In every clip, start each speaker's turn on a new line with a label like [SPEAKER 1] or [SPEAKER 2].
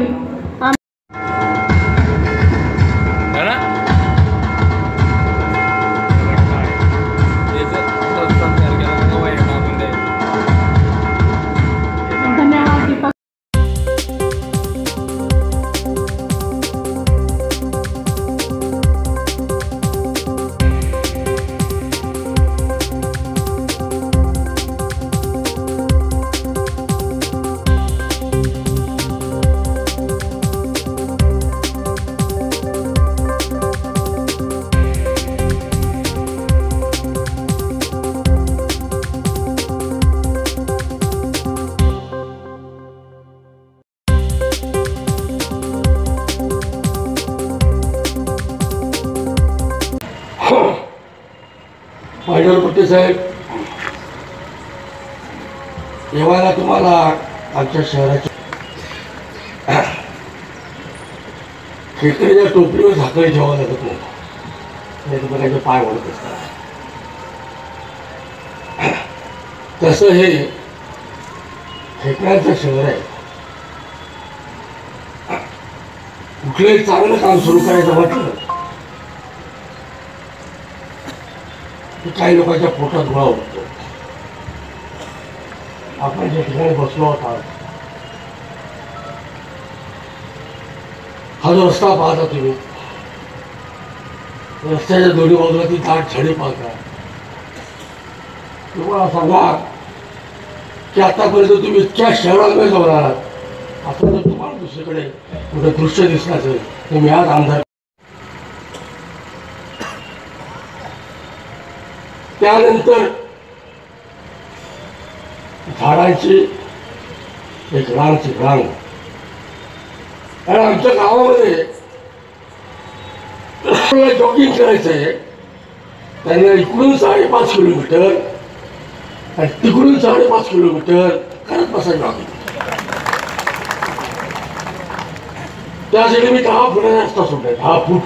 [SPEAKER 1] करावी।
[SPEAKER 2] पायडलपट्टी साहेब, जेवायला तुम्हाला आमच्या शहराच्या खेकड्याच्या टोपलीवर झाकळी ठेवावं लागत नाही, बघायचे पाय ओढत असतात। तसं हे खेकड्यांचं शहर आहे। कुठलंही चांगलं काम सुरू करायचं म्हटलं की काही लोकांच्या पोटात गोळा होतो। आपण ज्या ठिकाणी बसलो आहोत, हा जो रस्ता पाहता तुम्ही, रस्त्याच्या दोन्ही बाजूला ती दाट झाडी पाहता। तुम्हाला सांगा की आतापर्यंत तुम्ही इतक्या शहरांमध्ये जाऊन आहात, आता जर तुम्हाला दुसरीकडे कुठे दृश्य दिसलं असेल तर मी आज आमदार। त्यानंतर झाडांची एक रांगची रांग, आणि आमच्या गावामध्ये जॉगिंग करायचंय, त्यांना इकडून 5.5 किलोमीटर आणि तिकडून 5.5 किलोमीटर करत बसायचं जॉगिंग। त्यासाठी मी 10 फुटाचा रस्ता सोडलाय, 10 फूट।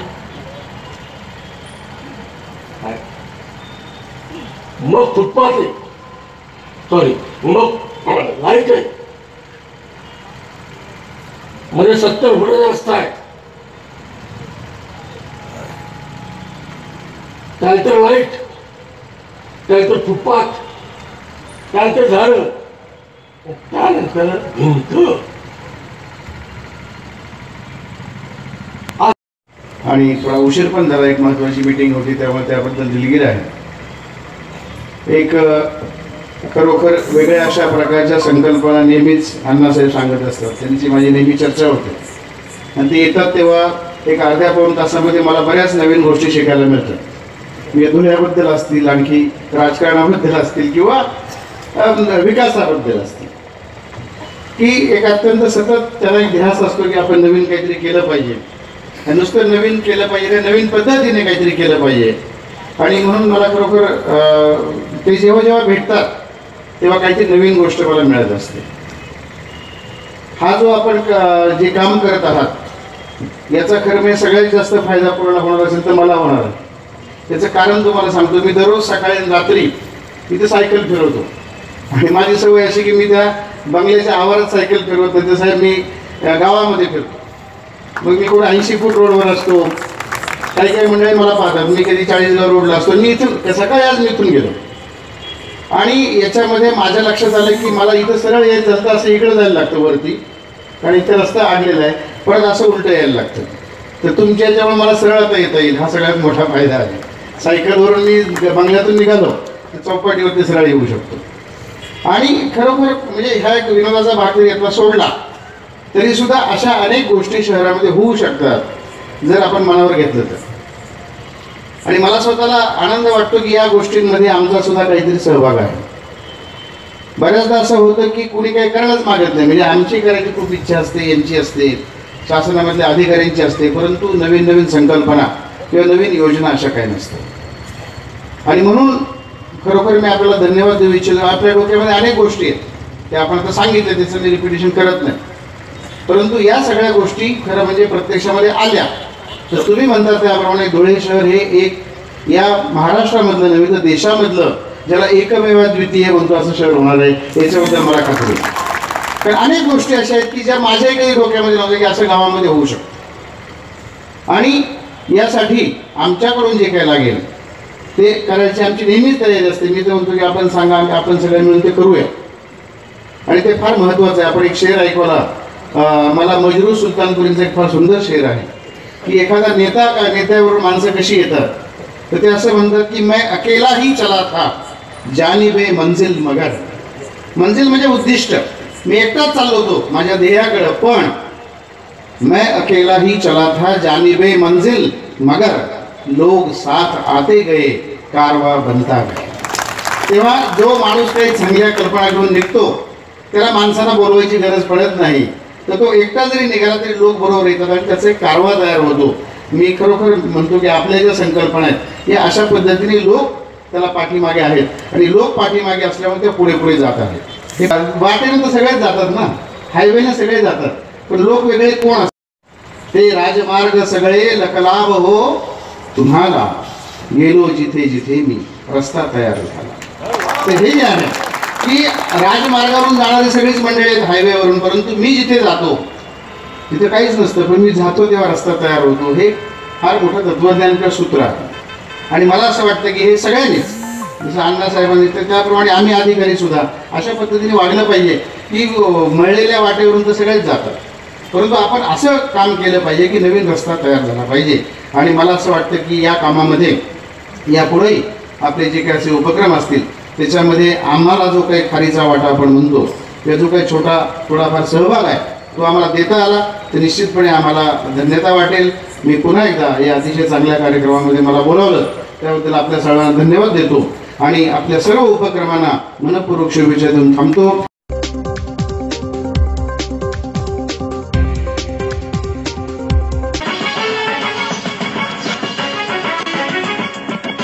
[SPEAKER 2] मग फुटपाथ आहे, सॉरी मग लाईट आहे, म्हणजे 70 फुटाचा रस्ता आहे, त्यानंतर लाईट, त्यानंतर फुटपाथ, त्यानंतर झाडं, त्यानंतर भिंत।
[SPEAKER 3] आणि थोडा उशीर पण झाला, एक महत्त्वाची मीटिंग होती त्यामुळे त्याबद्दल दिलगीर आहे। एक खरोखर वेगळ्या अशा प्रकारच्या संकल्पना नेहमीच अण्णासाहेब सांगत असतात, त्यांची माझी नेहमी चर्चा होते आणि ते येतात तेव्हा एक अर्ध्या पाऊण तासामध्ये मला बऱ्याच नवीन गोष्टी शिकायला मिळतात। मेधुऱ्याबद्दल असतील, आणखी राजकारणाबद्दल असतील किंवा विकासाबद्दल असतील, की एक अत्यंत सतत त्याला एक ध्यास असतो की आपण नवीन काहीतरी केलं पाहिजे, नुसतं नवीन केलं पाहिजे, नवीन पद्धतीने काहीतरी केलं पाहिजे। आणि म्हणून मला खरोखर ते जेव्हा जेव्हा भेटतात तेव्हा काहीतरी नवीन गोष्ट मला मिळत असते। हा जो आपण जे काम करत आहात याचा खरं म्हणजे सगळ्यात जास्त फायदा पूर्ण होणार असेल तर मला होणार आहे। त्याचं कारण तुम्हाला सांगतो, मी दररोज सकाळी आणि रात्री इथे सायकल फिरवतो आणि माझी सवय अशी की मी त्या बंगल्याच्या आवारात सायकल फिरवतो, तर साहेब मी गावामध्ये फिरतो। मग मी कुठे 80 फूट रोडवर असतो, काही काही मंडळी मला पाहतात, मी कधी 40ला रोडला असतो, मी इथून सकाळी आज मी इथून गेलो आणि याच्यामध्ये माझ्या लक्षात आलं की मला इथं सरळ यायचं असतं, असं इकडं जायला लागतं वरती, कारण इथं रस्ता आडलेला आहे, परत असं उलटं यायला लागतं। तर तुमच्या याच्यामुळे मला सरळ आता येता येईल, हा सगळ्यात मोठा फायदा आहे। सायकलवरून मी बंगल्यातून निघालो तर चौपाटीवरती सरळ येऊ शकतो। आणि खरोखर म्हणजे ह्या एक विनोदाचा भाग जरी यातला सोडला तरी सुद्धा अशा अनेक गोष्टी शहरामध्ये होऊ शकतात जर आपण मनावर घेतलं तर। आणि मला स्वतःला आनंद वाटतो की या गोष्टींमध्ये आमचा सुद्धा काहीतरी सहभाग आहे। बऱ्याचदा असं होतं की कुणी काही करणंच मागत नाही, म्हणजे आमची करायची खूप इच्छा असते, यांची असते, शासनामधल्या अधिकाऱ्यांची असते, परंतु नवीन नवीन संकल्पना किंवा नवीन योजना अशा काही नसतात। आणि म्हणून खरोखर मी आपल्याला धन्यवाद देऊ इच्छितो। आपल्या डोक्यामध्ये अनेक गोष्टी आहेत, त्या आपण आता सांगितलं, त्याचं मी रिपिटेशन करत नाही, परंतु या सगळ्या गोष्टी खरं म्हणजे प्रत्यक्षामध्ये आल्या तर तुम्ही म्हणता त्याप्रमाणे धुळे शहर हे एक या महाराष्ट्रामधलं नव्हे तर देशामधलं ज्याला एकमेव द्वितीय म्हणतो असं शहर होणार आहे, याच्याबद्दल मला खात्री आहे। कारण अनेक गोष्टी अशा आहेत की ज्या माझ्याही काही डोक्यामध्ये नव्हत्या की असं गावामध्ये होऊ शकतं. आणि यासाठी आमच्याकडून जे काय लागेल ते करायची आमची नेहमीच तयारी असते. मी तर म्हणतो की आपण सांगा, आपण सगळे मिळून ते करूया. आणि ते फार महत्त्वाचं आहे. आपण एक शेर ऐकवला, मला मजरू सुलतानपुरींचा एक फार सुंदर शेर आहे की एखादा नेत्यावर माणसं कशी येतात, तर ते असं म्हणतात की मैं अकेला ही चला था जानिबे मंजिल मगर. मंजिल म्हणजे उद्दिष्ट. मी एकटाच चाललो होतो माझ्या ध्येयाकडं, पण मैं अकेला ही चला था जानिबे मंजिल मगर लोग साथ आते गए कारवा बनता गए. तेव्हा जो माणूस काही चांगल्या कल्पना घेऊन निघतो त्याला माणसांना बोलवायची गरज पडत नाही. तर तो एकटा जरी निघाला तरी लोक बरोबर येतात आणि त्याचा एक कारवा तयार होतो. मी खरोखर म्हणतो की आपल्या ज्या संकल्पना आहेत या अशा पद्धतीने लोक त्याला पाठीमागे आहेत आणि लोक पाठीमागे असल्यामुळे ते पुढे पुढे जात आहेत. हे वाटेनं तर सगळेच जातात ना, हायवेनं सगळे जातात, पण लोक वेगळे कोण असतात? ते राजमार्ग सगळे लकलाभ हो तुम्हाला, गेलो जिथे जिथे मी रस्ता तयार झाला. तर हे जे आहे की राजमार्गावरून जाणारी सगळीच मंडळी आहेत हायवेवरून, परंतु मी जिथे जातो तिथे काहीच नसतं, पण मी जातो तेव्हा रस्ता तयार होतो. हे फार मोठं तत्वज्ञानाचं सूत्र आहे. आणि मला असं वाटतं की हे सगळ्यांनीच जसं अण्णासाहेबांनी तर त्याप्रमाणे आम्ही अधिकारी सुद्धा अशा पद्धतीने वागलं पाहिजे की मळलेल्या वाटेवरून तर सगळेच जातात, परंतु आपण असं काम केलं पाहिजे की नवीन रस्ता तयार झाला पाहिजे. आणि मला असं वाटतं की या कामामध्ये यापुढेही आपले जे काही असे उपक्रम असतील त्याच्यामध्ये आम्हाला जो काही खारीचा वाटा आपण म्हणतो किंवा जो काही थोडाफार सहभाग आहे तो आम्हाला देता आला तर निश्चितपणे आम्हाला धन्यता वाटेल. मी पुन्हा एकदा या अतिशय चांगल्या कार्यक्रमामध्ये मला बोलावलं त्याबद्दल आपल्या सर्वांना धन्यवाद देतो आणि आपल्या सर्व उपक्रमांना मनपूर्वक शुभेच्छा देऊन थांबतो.